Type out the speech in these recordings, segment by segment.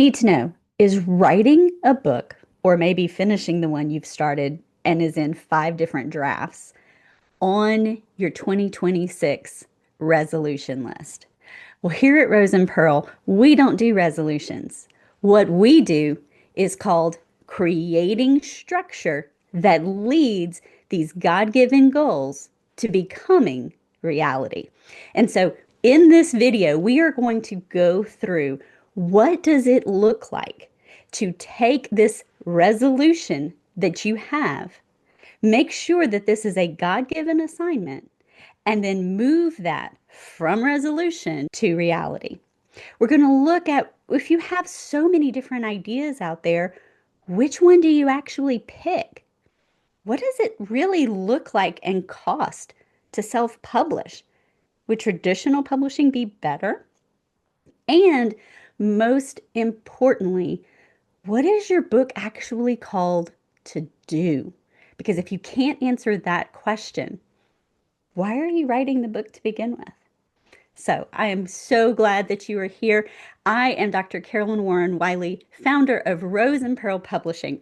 need to know, is writing a book or maybe finishing the one you've started and is in 5 different drafts on your 2026 resolution list? Well, here at Rose and Pearl, we don't do resolutions. What we do is called creating structure that leads these God given goals to becoming reality. And so in this video, we are going to go through what does it look like to take this resolution that you have, make sure that this is a God given assignment, and then move that from resolution to reality. We're going to look at if you have so many different ideas out there, which one do you actually pick? What does it really look like and cost to self publish? Would traditional publishing be better? And most importantly, what is your book actually called to do? Because if you can't answer that question, why are you writing the book to begin with? So I am so glad that you are here. I am Dr. Carolyn Warren Wiley, founder of Rose and Pearl Publishing,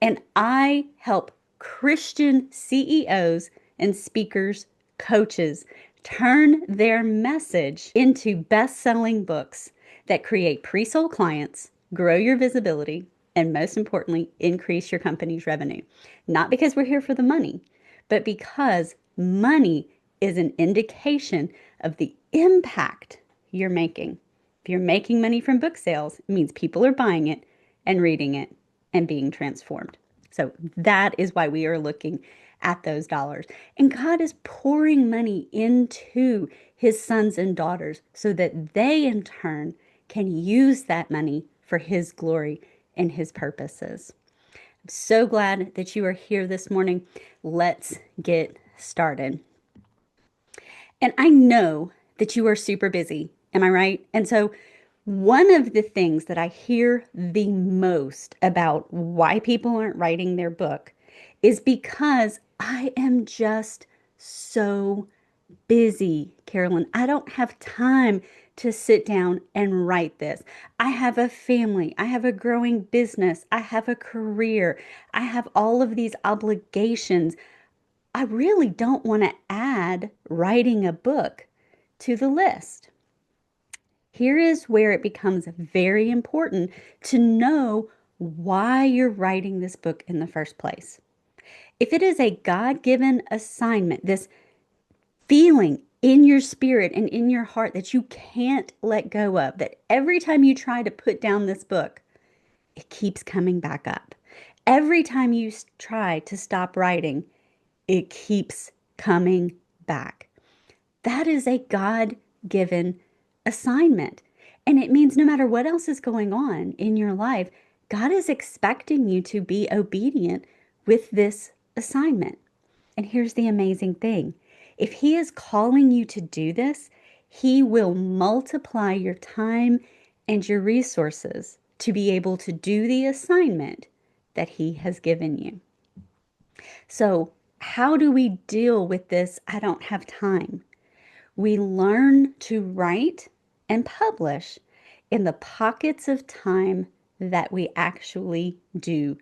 and I help Christian CEOs and speakers, coaches turn their message into best-selling books that create pre-sold clients, grow your visibility, and most importantly, increase your company's revenue. Not because we're here for the money, but because money is an indication of the impact you're making. If you're making money from book sales, it means people are buying it and reading it and being transformed. So that is why we are looking at those dollars. And God is pouring money into his sons and daughters so that they in turn can use that money for his glory and his purposes. I'm so glad that you are here this morning. Let's get started. And I know that you are super busy. Am I right? And so one of the things that I hear the most about why people aren't writing their book is because I am just so busy, Carolyn. I don't have time to sit down and write this. I have a family. I have a growing business. I have a career. I have all of these obligations. I really don't want to add writing a book to the list. Here is where it becomes very important to know why you're writing this book in the first place. If it is a God-given assignment, this feeling in your spirit and in your heart that you can't let go of, that every time you try to put down this book, it keeps coming back up. Every time you try to stop writing, it keeps coming back. That is a God-given assignment. And it means no matter what else is going on in your life, God is expecting you to be obedient with this assignment. And here's the amazing thing. If he is calling you to do this, he will multiply your time and your resources to be able to do the assignment that he has given you. So, how do we deal with this? I don't have time. We learn to write and publish in the pockets of time that we actually do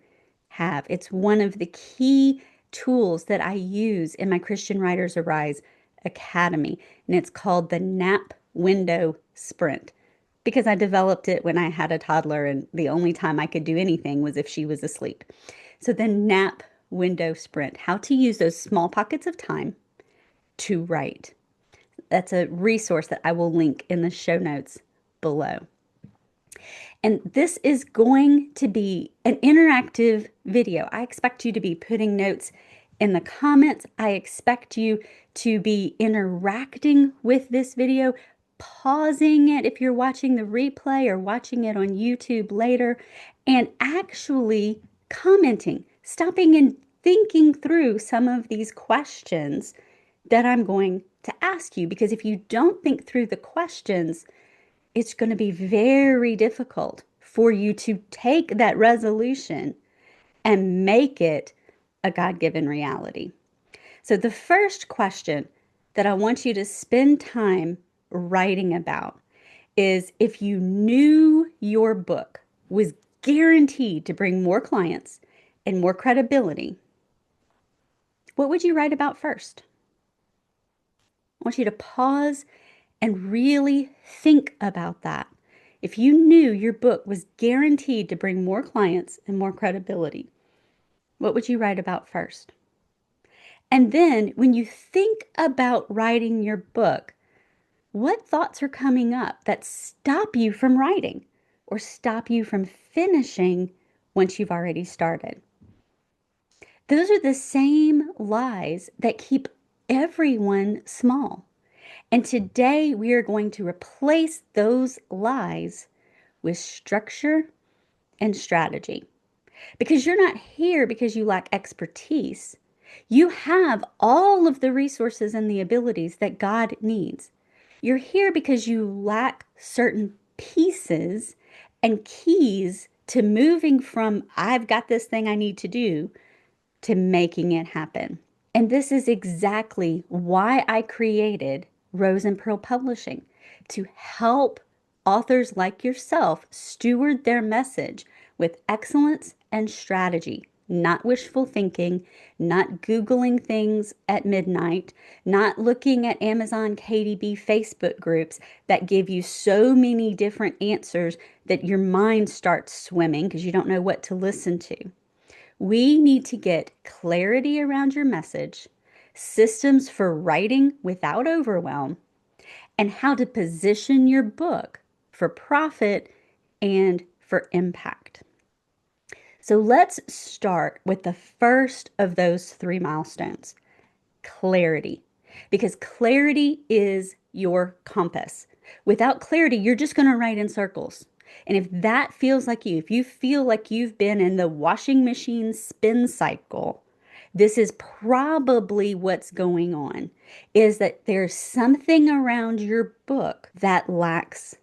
have. It's one of the key tools that I use in my Christian Writers Arise Academy, and it's called the Nap Window Sprint because I developed it when I had a toddler, and the only time I could do anything was if she was asleep. So the Nap Window Sprint, how to use those small pockets of time to write. That's a resource that I will link in the show notes below. And this is going to be an interactive video. I expect you to be putting notes in the comments. I expect you to be interacting with this video, pausing it if you're watching the replay or watching it on YouTube later, and actually commenting, stopping and thinking through some of these questions that I'm going to ask you. Because if you don't think through the questions, it's going to be very difficult for you to take that resolution and make it a God-given reality. So the first question that I want you to spend time writing about is, if you knew your book was guaranteed to bring more clients and more credibility, what would you write about first? I want you to pause and really think about that. If you knew your book was guaranteed to bring more clients and more credibility, what would you write about first? And then when you think about writing your book, what thoughts are coming up that stop you from writing or stop you from finishing once you've already started? Those are the same lies that keep everyone small. And today we are going to replace those lies with structure and strategy. Because you're not here because you lack expertise. You have all of the resources and the abilities that God needs. You're here because you lack certain pieces and keys to moving from, I've got this thing I need to do, to making it happen. And this is exactly why I created Rose and Pearl Publishing, to help authors like yourself steward their message with excellence and strategy, not wishful thinking, not Googling things at midnight, not looking at Amazon KDB Facebook groups that give you so many different answers that your mind starts swimming because you don't know what to listen to. We need to get clarity around your message, systems for writing without overwhelm, and how to position your book for profit and for impact. So let's start with the first of those 3 milestones, clarity, because clarity is your compass. Without clarity, you're just going to write in circles. And if that feels like you, if you feel like you've been in the washing machine spin cycle, this is probably what's going on, is that there's something around your book that lacks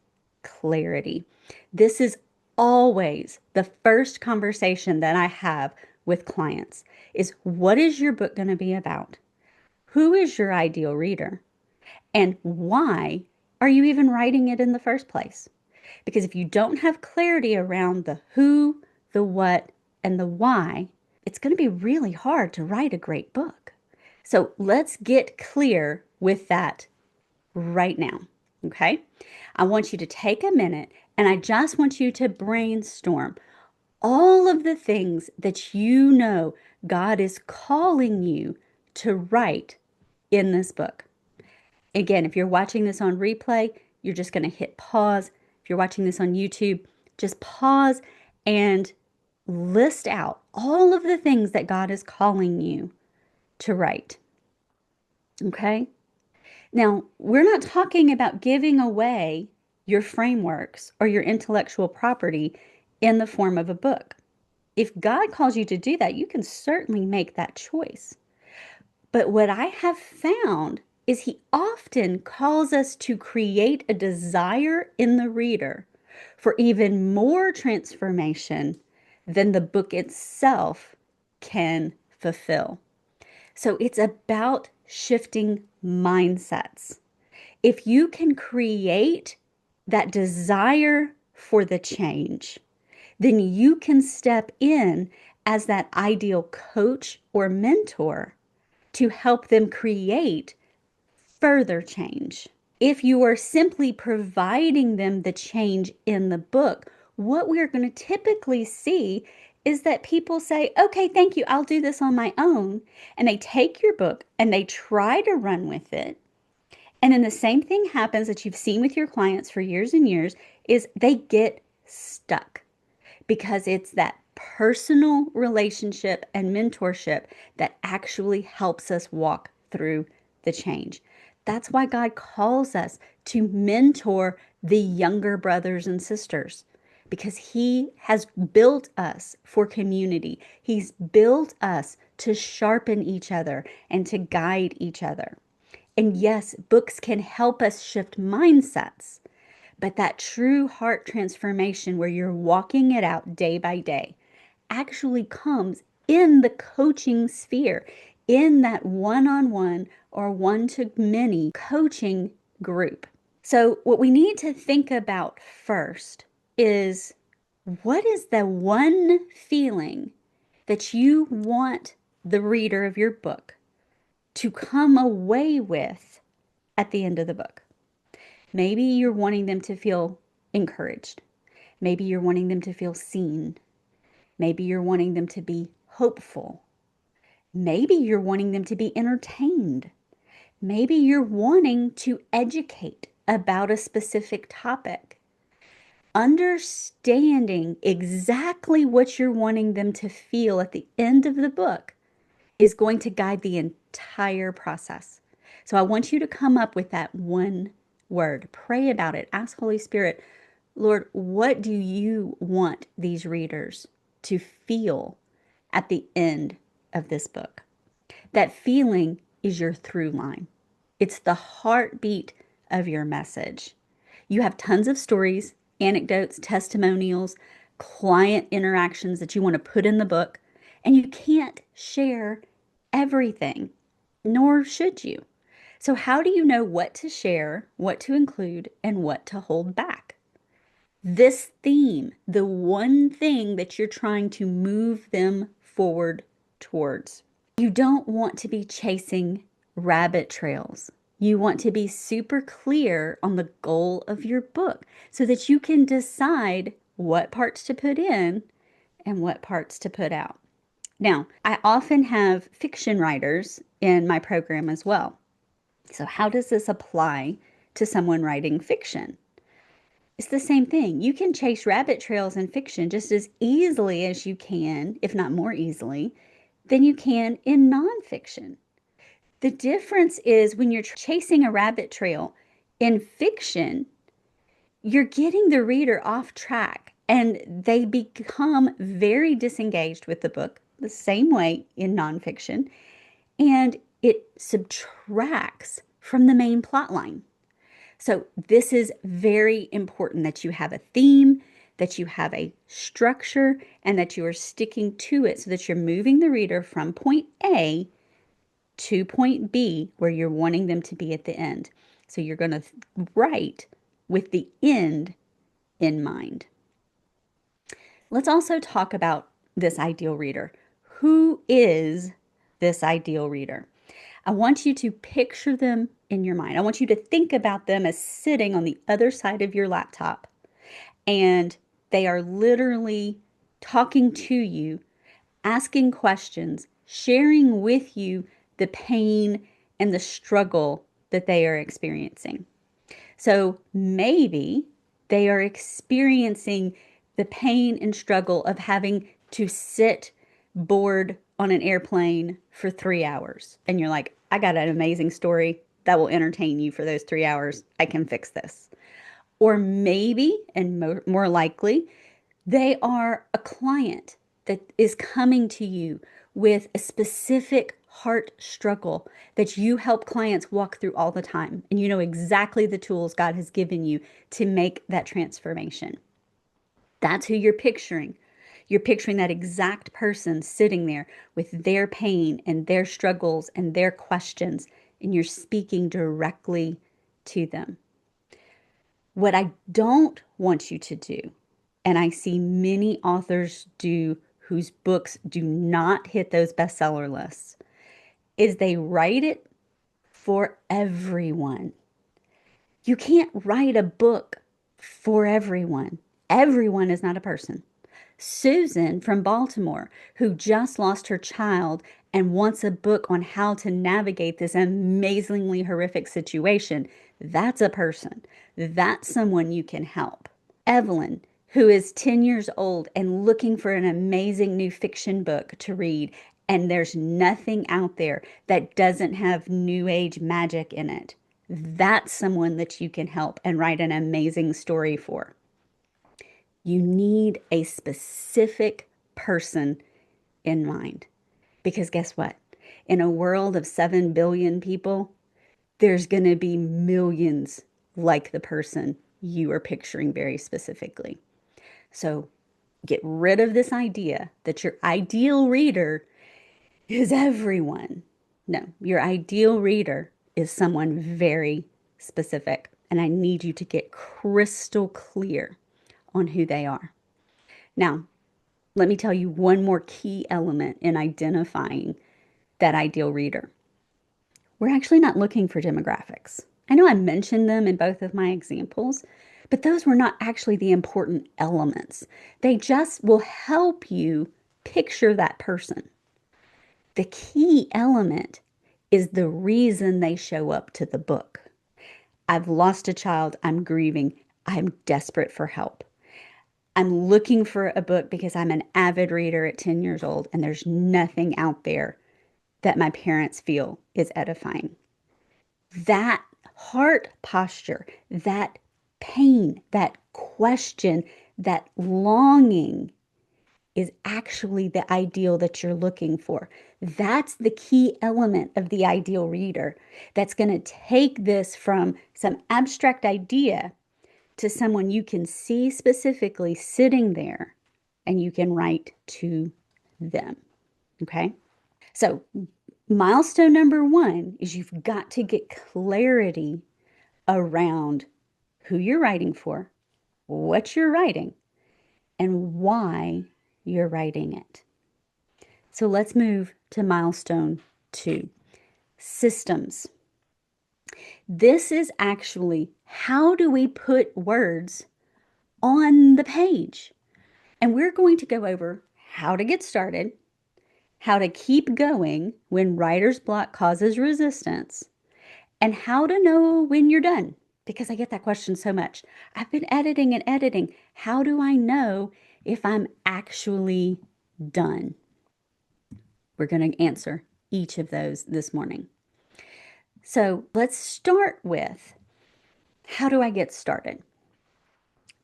clarity. This is always the first conversation that I have with clients is, what is your book going to be about? Who is your ideal reader? And why are you even writing it in the first place? Because if you don't have clarity around the who, the what, and the why, it's going to be really hard to write a great book. So let's get clear with that right now. Okay? I want you to take a minute and I just want you to brainstorm all of the things that you know God is calling you to write in this book. Again, if you're watching this on replay, you're just going to hit pause. If you're watching this on YouTube, just pause and list out all of the things that God is calling you to write. Okay? Now, we're not talking about giving away your frameworks or your intellectual property in the form of a book. If God calls you to do that, you can certainly make that choice. But what I have found is He often calls us to create a desire in the reader for even more transformation than the book itself can fulfill. So it's about shifting mindsets. If you can create that desire for the change, then you can step in as that ideal coach or mentor to help them create further change. If you are simply providing them the change in the book, what we're going to typically see is that people say, okay, thank you, I'll do this on my own. And they take your book and they try to run with it. And then the same thing happens that you've seen with your clients for years and years is they get stuck because it's that personal relationship and mentorship that actually helps us walk through the change. That's why God calls us to mentor the younger brothers and sisters, because He has built us for community. He's built us to sharpen each other and to guide each other. And yes, books can help us shift mindsets, but that true heart transformation where you're walking it out day by day actually comes in the coaching sphere, in that one-on-one or one-to-many coaching group. So what we need to think about first is, What is the one feeling that you want the reader of your book to come away with at the end of the book? Maybe you're wanting them to feel encouraged. Maybe you're wanting them to feel seen. Maybe you're wanting them to be hopeful. Maybe you're wanting them to be entertained. Maybe you're wanting to educate about a specific topic. Understanding exactly what you're wanting them to feel at the end of the book is going to guide the entire process. So I want you to come up with that one word. Pray about it. Ask Holy Spirit, Lord, what do you want these readers to feel at the end of this book? That feeling is your through line. It's the heartbeat of your message. You have tons of stories, anecdotes, testimonials, client interactions that you want to put in the book, and you can't share everything, nor should you. So, how do you know what to share, what to include, and what to hold back? This theme, the one thing that you're trying to move them forward towards. You don't want to be chasing rabbit trails. You want to be super clear on the goal of your book so that you can decide what parts to put in and what parts to put out. Now, I often have fiction writers in my program as well. So, how does this apply to someone writing fiction? It's the same thing. You can chase rabbit trails in fiction just as easily as you can, if not more easily, than you can in nonfiction. The difference is when you're chasing a rabbit trail in fiction, you're getting the reader off track and they become very disengaged with the book, the same way in nonfiction, and it subtracts from the main plot line. So, this is very important that you have a theme, that you have a structure, and that you are sticking to it so that you're moving the reader from point A to point B where you're wanting them to be at the end. So, you're going to write with the end in mind. Let's also talk about this ideal reader. Who is this ideal reader? I want you to picture them in your mind. I want you to think about them as sitting on the other side of your laptop, and they are literally talking to you, asking questions, sharing with you the pain and the struggle that they are experiencing. So maybe they are experiencing the pain and struggle of having to sit bored on an airplane for 3 hours. And you're like, I got an amazing story that will entertain you for those 3 hours. I can fix this. Or maybe, and more likely, they are a client that is coming to you with a specific heart struggle that you help clients walk through all the time. And you know exactly the tools God has given you to make that transformation. That's who you're picturing. You're picturing that exact person sitting there with their pain and their struggles and their questions, and you're speaking directly to them. What I don't want you to do, and I see many authors do whose books do not hit those bestseller lists, is they write it for everyone. You can't write a book for everyone. Everyone is not a person. Susan from Baltimore, who just lost her child and wants a book on how to navigate this amazingly horrific situation, that's a person. That's someone you can help. Evelyn, who is 10 years old and looking for an amazing new fiction book to read, and there's nothing out there that doesn't have new age magic in it. That's someone that you can help and write an amazing story for. You need a specific person in mind. Because guess what? In a world of 7 billion people, there's going to be millions like the person you are picturing very specifically. So get rid of this idea that your ideal reader is everyone. No, your ideal reader is someone very specific. And I need you to get crystal clear on who they are. Now, let me tell you one more key element in identifying that ideal reader. We're actually not looking for demographics. I know I mentioned them in both of my examples, but those were not actually the important elements. They just will help you picture that person. The key element is the reason they show up to the book. I've lost a child. I'm grieving. I'm desperate for help. I'm looking for a book because I'm an avid reader at 10 years old, and there's nothing out there that my parents feel is edifying. That heart posture, that pain, that question, that longing is actually the ideal that you're looking for. That's the key element of the ideal reader that's going to take this from some abstract idea to someone you can see specifically sitting there and you can write to them. Okay? So, milestone number one is you've got to get clarity around who you're writing for, what you're writing, and why you're writing it. So let's move to milestone two, systems. This is actually how do we put words on the page? And we're going to go over how to get started, how to keep going when writer's block causes resistance, and how to know when you're done. Because I get that question so much. I've been editing and editing. How do I know if I'm actually done? We're going to answer each of those this morning. So let's start with how do I get started?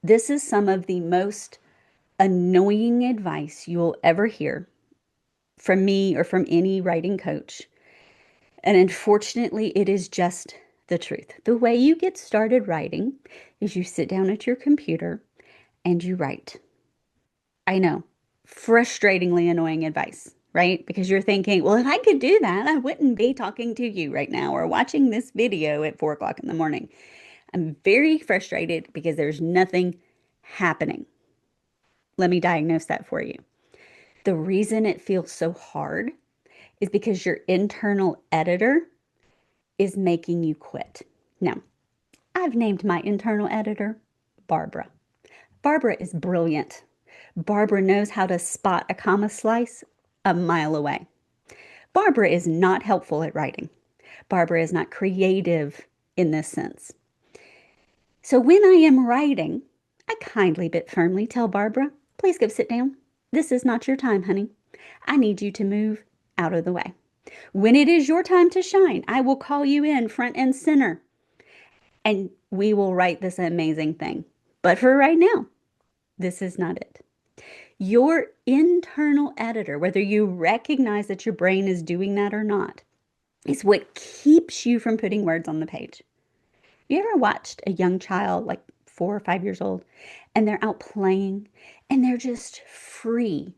This is some of the most annoying advice you'll ever hear from me or from any writing coach. And unfortunately, it is just the truth. The way you get started writing is you sit down at your computer and you write. I know, frustratingly annoying advice, right? Because you're thinking, well, if I could do that, I wouldn't be talking to you right now or watching this video at 4 o'clock in the morning. I'm very frustrated because there's nothing happening. Let me diagnose that for you. The reason it feels so hard is because your internal editor is making you quit. Now, I've named my internal editor Barbara. Barbara is brilliant. Barbara knows how to spot a comma slice a mile away. Barbara is not helpful at writing. Barbara is not creative in this sense. So when I am writing, I kindly but firmly tell Barbara, please go sit down. This is not your time, honey. I need you to move out of the way. When it is your time to shine, I will call you in front and center, and we will write this amazing thing. But for right now, this is not it. Your internal editor, whether you recognize that your brain is doing that or not, is what keeps you from putting words on the page. You ever watched a young child, like 4 or 5 years old, and they're out playing and they're just free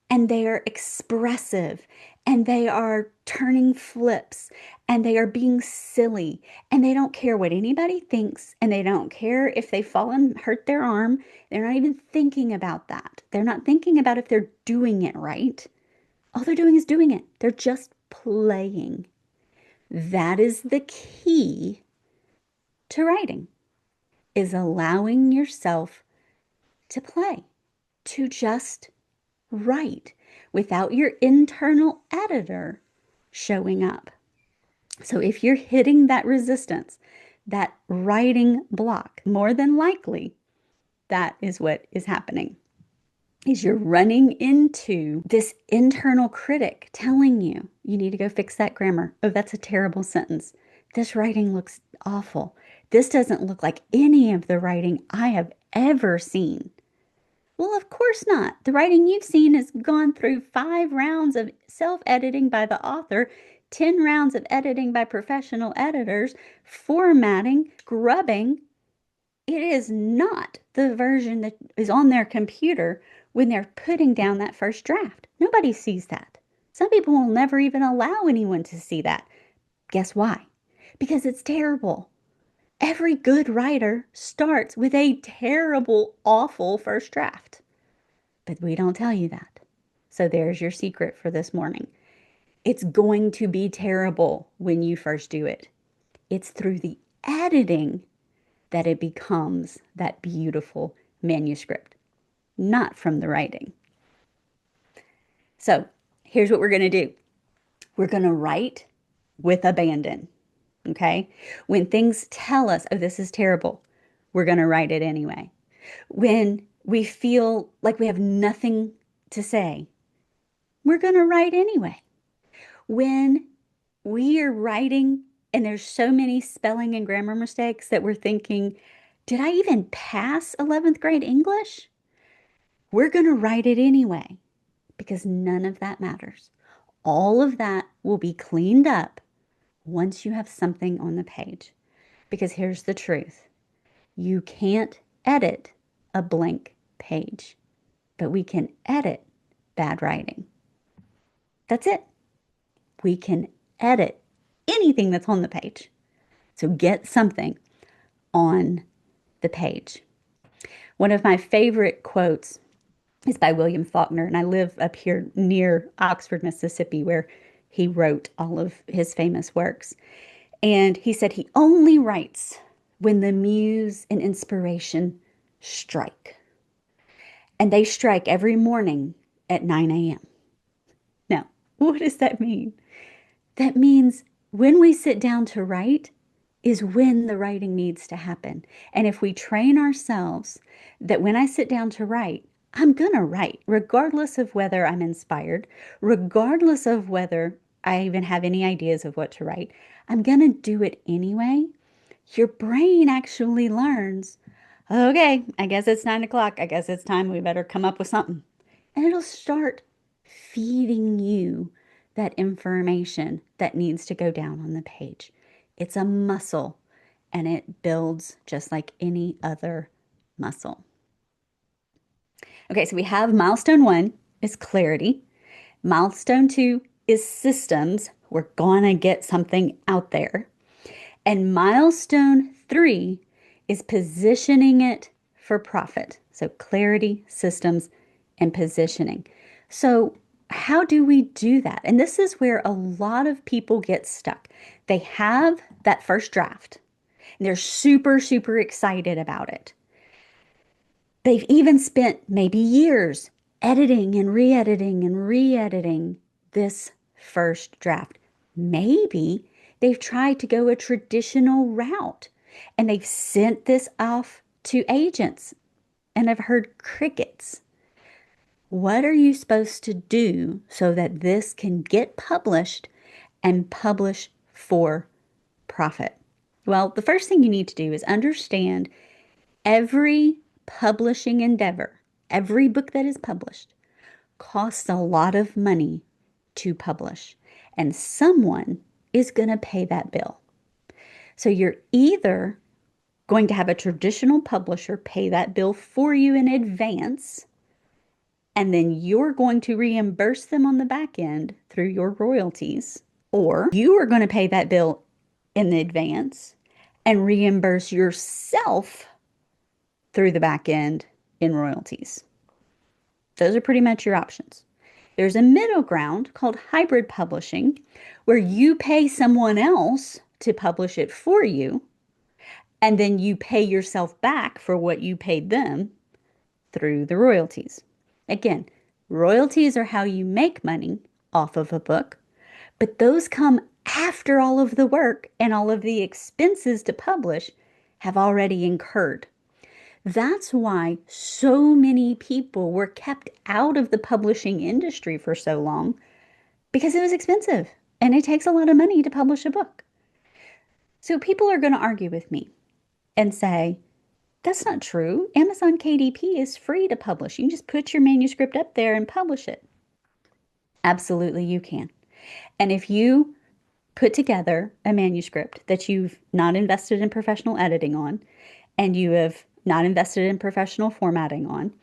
and they are expressive and they are turning flips and they are being silly and they don't care what anybody thinks and they don't care if they fall and hurt their arm. They're not even thinking about that. They're not thinking about if they're doing it right. All they're doing is doing it. They're just playing. That is the key to writing, is allowing yourself to play, to just write without your internal editor showing up. So if you're hitting that resistance, that writing block, more than likely, that is what is happening. Is you're running into this internal critic telling you, you need to go fix that grammar. Oh, that's a terrible sentence. This writing looks awful. This doesn't look like any of the writing I have ever seen. Well, of course not. The writing you've seen has gone through 5 rounds of self-editing by the author, 10 rounds of editing by professional editors, formatting, scrubbing. It is not the version that is on their computer when they're putting down that first draft. Nobody sees that. Some people will never even allow anyone to see that. Guess why? Because it's terrible. Every good writer starts with a terrible, awful first draft. But we don't tell you that. So there's your secret for this morning. It's going to be terrible when you first do it. It's through the editing that it becomes that beautiful manuscript, not from the writing. So here's what we're going to do. We're going to write with abandon. Okay. When things tell us, oh, this is terrible, we're going to write it anyway. When we feel like we have nothing to say, we're going to write anyway. When we are writing and there's so many spelling and grammar mistakes that we're thinking, did I even pass 11th grade English? We're going to write it anyway because none of that matters. All of that will be cleaned up once you have something on the page. Because here's the truth. You can't edit a blank page, but we can edit bad writing. That's it. We can edit anything that's on the page. So get something on the page. One of my favorite quotes is by William Faulkner, and I live up here near Oxford, Mississippi, where he wrote all of his famous works. And he said he only writes when the muse and inspiration strike. And they strike every morning at 9 a.m. Now, what does that mean? That means when we sit down to write is when the writing needs to happen. And if we train ourselves that when I sit down to write, I'm going to write, regardless of whether I'm inspired, regardless of whether I even have any ideas of what to write, I'm going to do it anyway. Your brain actually learns, okay, I guess it's 9 o'clock. I guess it's time we better come up with something. And it'll start feeding you that information that needs to go down on the page. It's a muscle and it builds just like any other muscle. Okay, so we have milestone 1 is clarity. Milestone 2 is systems. We're gonna get something out there. And milestone 3 is positioning it for profit. So clarity, systems, and positioning. So how do we do that? And this is where a lot of people get stuck. They have that first draft and they're super, super excited about it. They've even spent maybe years editing and re-editing this first draft. Maybe they've tried to go a traditional route and they've sent this off to agents and have heard crickets. What are you supposed to do so that this can get published and publish for profit? Well, the first thing you need to do is understand every publishing endeavor, every book that is published, costs a lot of money to publish, and someone is going to pay that bill. So you're either going to have a traditional publisher pay that bill for you in advance, and then you're going to reimburse them on the back end through your royalties, or you are going to pay that bill in advance and reimburse yourself through the back end in royalties. Those are pretty much your options. There's a middle ground called hybrid publishing, where you pay someone else to publish it for you, and then you pay yourself back for what you paid them through the royalties. Again, royalties are how you make money off of a book, but those come after all of the work and all of the expenses to publish have already incurred. That's why so many people were kept out of the publishing industry for so long, because it was expensive and it takes a lot of money to publish a book. So people are going to argue with me and say, that's not true. Amazon KDP is free to publish. You can just put your manuscript up there and publish it. Absolutely, you can. And if you put together a manuscript that you've not invested in professional editing on, and you have not invested in professional formatting on,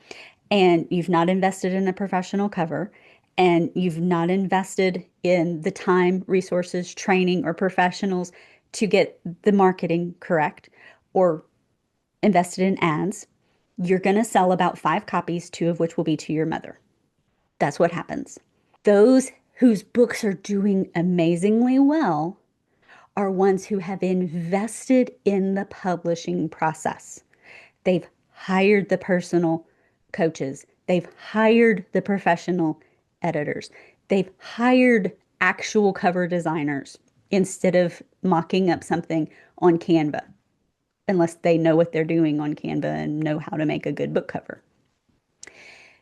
and you've not invested in a professional cover, and you've not invested in the time, resources, training, or professionals to get the marketing correct, or invested in ads, You're going to sell about 5 copies, 2 of which will be to your mother. That's what happens. Those whose books are doing amazingly well are ones who have invested in the publishing process. They've hired the personal coaches. They've hired the professional editors. They've hired actual cover designers instead of mocking up something on Canva, unless they know what they're doing on Canva and know how to make a good book cover.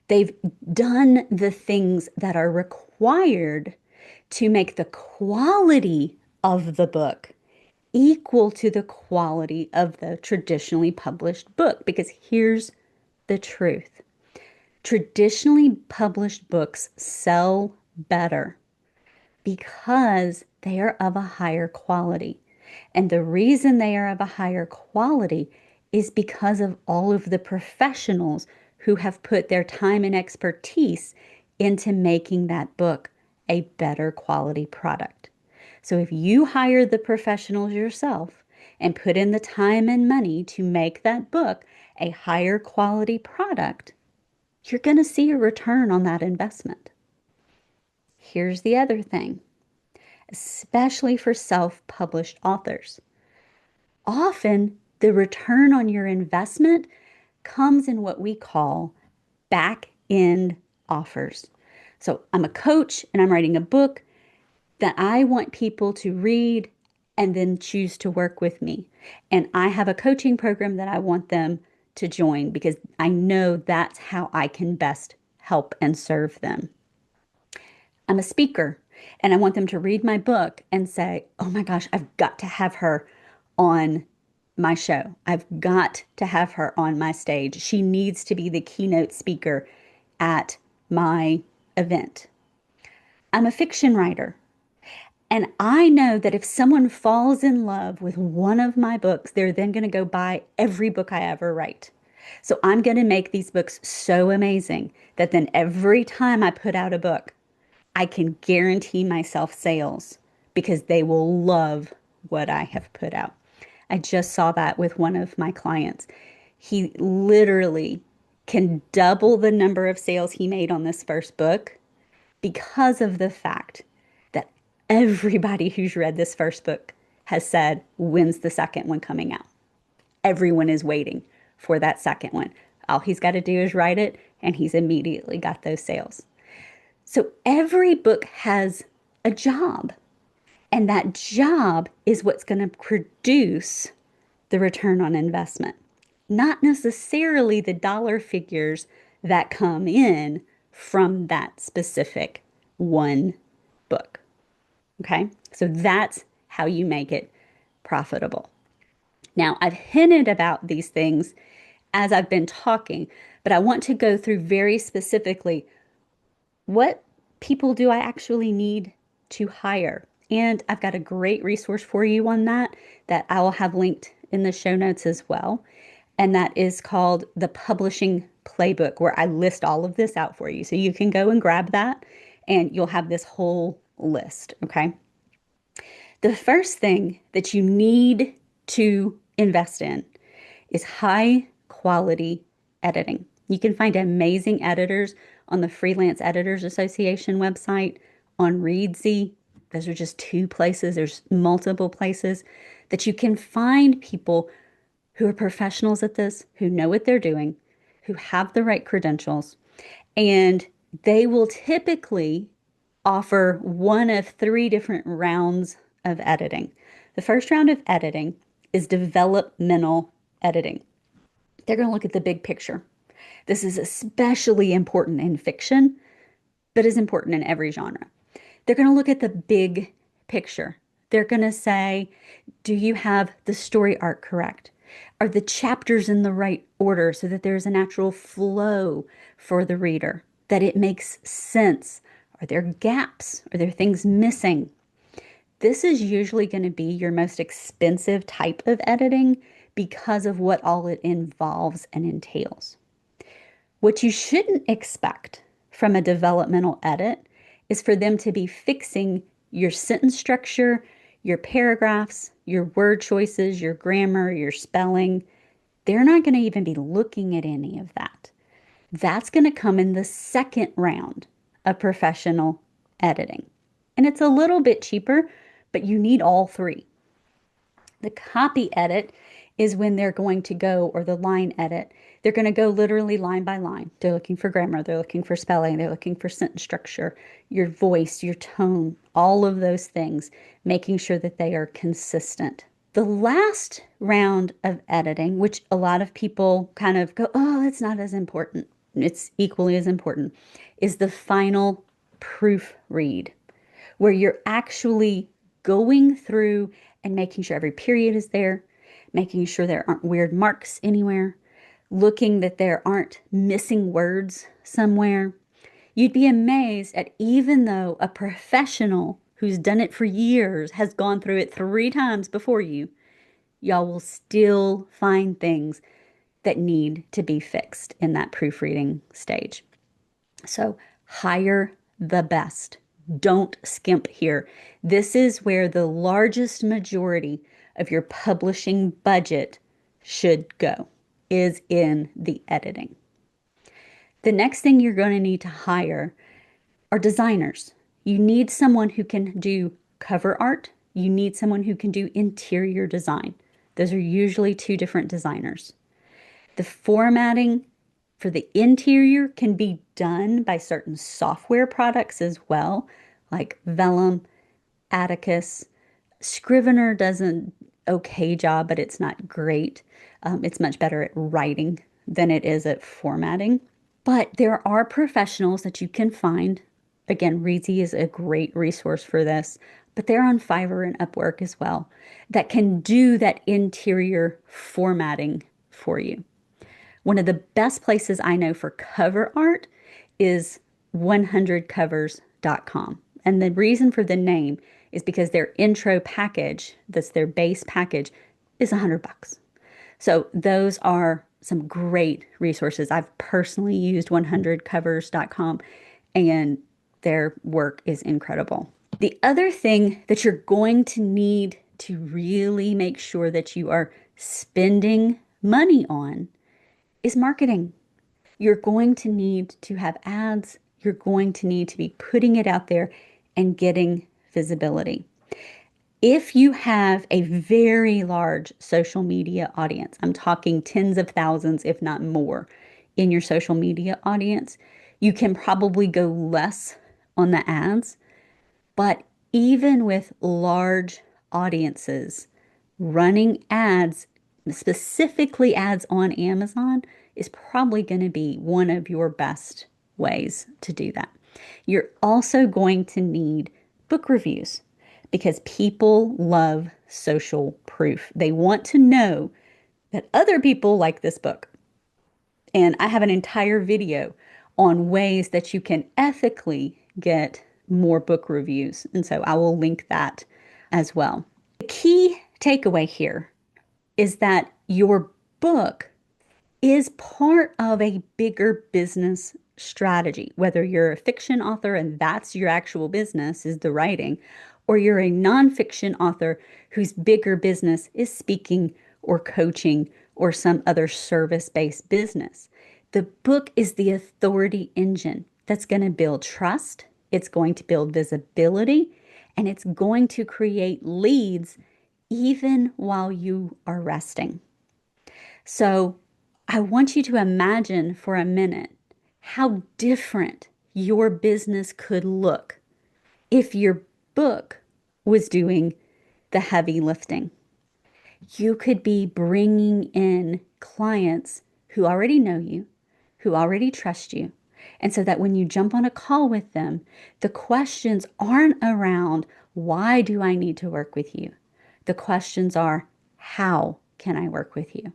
They've done the things that are required to make the quality of the book equal to the quality of the traditionally published book. Because here's the truth: traditionally published books sell better because they are of a higher quality. And the reason they are of a higher quality is because of all of the professionals who have put their time and expertise into making that book a better quality product. So if you hire the professionals yourself and put in the time and money to make that book a higher quality product, you're going to see a return on that investment. Here's the other thing, especially for self-published authors. Often the return on your investment comes in what we call back end offers. So I'm a coach and I'm writing a book that I want people to read and then choose to work with me. And I have a coaching program that I want them to join because I know that's how I can best help and serve them. I'm a speaker and I want them to read my book and say, oh my gosh, I've got to have her on my show. I've got to have her on my stage. She needs to be the keynote speaker at my event. I'm a fiction writer. And I know that if someone falls in love with one of my books, they're then going to go buy every book I ever write. So I'm going to make these books so amazing that then every time I put out a book, I can guarantee myself sales because they will love what I have put out. I just saw that with one of my clients. He literally can double the number of sales he made on this first book because of the fact that everybody who's read this first book has said, when's the second one coming out? Everyone is waiting for that second one. All he's got to do is write it, and he's immediately got those sales. So every book has a job, and that job is what's going to produce the return on investment, not necessarily the dollar figures that come in from that specific one book. Okay, so that's how you make it profitable. Now, I've hinted about these things as I've been talking, but I want to go through very specifically what people do I actually need to hire. And I've got a great resource for you on that I will have linked in the show notes as well. And that is called the Publishing Playbook, where I list all of this out for you. So you can go and grab that and you'll have this whole list. Okay. The first thing that you need to invest in is high quality editing. You can find amazing editors on the Freelance Editors Association website, on Readsy. Those are just 2 places. There's multiple places that you can find people who are professionals at this, who know what they're doing, who have the right credentials, and they will typically offer one of 3 different rounds of editing. The first round of editing is developmental editing. They're going to look at the big picture. This is especially important in fiction, but is important in every genre. They're going to look at the big picture. They're going to say, do you have the story arc correct? Are the chapters in the right order so that there's a natural flow for the reader, that it makes sense? Are there gaps? Are there things missing? This is usually going to be your most expensive type of editing because of what all it involves and entails. What you shouldn't expect from a developmental edit is for them to be fixing your sentence structure, your paragraphs, your word choices, your grammar, your spelling. They're not going to even be looking at any of that. That's going to come in the second round of professional editing. And it's a little bit cheaper, but you need all three. The copy edit is when they're going to go, or the line edit, they're going to go literally line by line. They're looking for grammar, they're looking for spelling, they're looking for sentence structure, your voice, your tone, all of those things, making sure that they are consistent. The last round of editing, which a lot of people kind of go, oh, that's not as important, it's equally as important, is the final proofread, where you're actually going through and making sure every period is there, making sure there aren't weird marks anywhere, looking that there aren't missing words somewhere. You'd be amazed at, even though a professional who's done it for years has gone through it 3 times before you, y'all will still find things that need to be fixed in that proofreading stage. So hire the best. Don't skimp here. This is where the largest majority of your publishing budget should go, is in the editing. The next thing you're going to need to hire are designers. You need someone who can do cover art. You need someone who can do interior design. Those are usually 2 different designers. The formatting for the interior can be done by certain software products as well, like Vellum, Atticus. Scrivener does an okay job, but it's not great. It's much better at writing than it is at formatting. But there are professionals that you can find. Again, Reezy is a great resource for this, but they're on Fiverr and Upwork as well, that can do that interior formatting for you. One of the best places I know for cover art is 100covers.com. And the reason for the name is because their intro package, that's their base package, is $100. So those are some great resources. I've personally used 100covers.com, and their work is incredible. The other thing that you're going to need to really make sure that you are spending money on is marketing. You're going to need to have ads. You're going to need to be putting it out there and getting visibility. If you have a very large social media audience, I'm talking tens of thousands, if not more, in your social media audience, you can probably go less on the ads. But even with large audiences, running ads, specifically ads on Amazon, is probably going to be one of your best ways to do that. You're also going to need book reviews, because people love social proof. They want to know that other people like this book. And I have an entire video on ways that you can ethically get more book reviews. And so I will link that as well. The key takeaway here is that your book is part of a bigger business strategy, whether you're a fiction author and that's your actual business is the writing, or you're a nonfiction author whose bigger business is speaking or coaching or some other service-based business. The book is the authority engine that's going to build trust, it's going to build visibility, and it's going to create leads even while you are resting. So I want you to imagine for a minute how different your business could look if your book was doing the heavy lifting. You could be bringing in clients who already know you, who already trust you. And so that when you jump on a call with them, the questions aren't around, why do I need to work with you? The questions are, how can I work with you?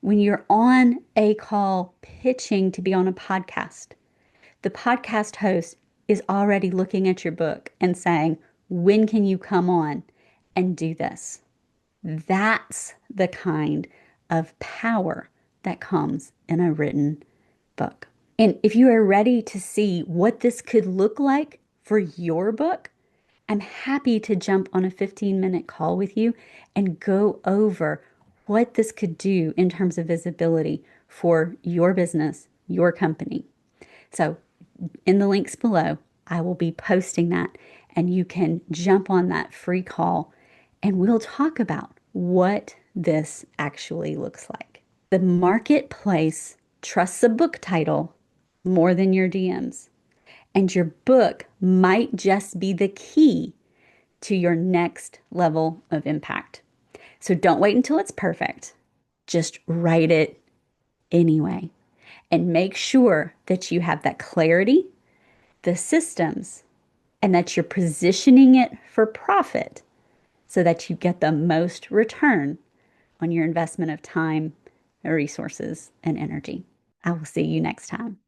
When you're on a call pitching to be on a podcast, the podcast host is already looking at your book and saying, when can you come on and do this? That's the kind of power that comes in a written book. And if you are ready to see what this could look like for your book, I'm happy to jump on a 15-minute call with you and go over what this could do in terms of visibility for your business, your company. So, in the links below, I will be posting that, and you can jump on that free call and we'll talk about what this actually looks like. The marketplace trusts a book title more than your DMs, and your book might just be the key to your next level of impact. So don't wait until it's perfect. Just write it anyway. And make sure that you have that clarity, the systems, and that you're positioning it for profit so that you get the most return on your investment of time, resources, and energy. I will see you next time.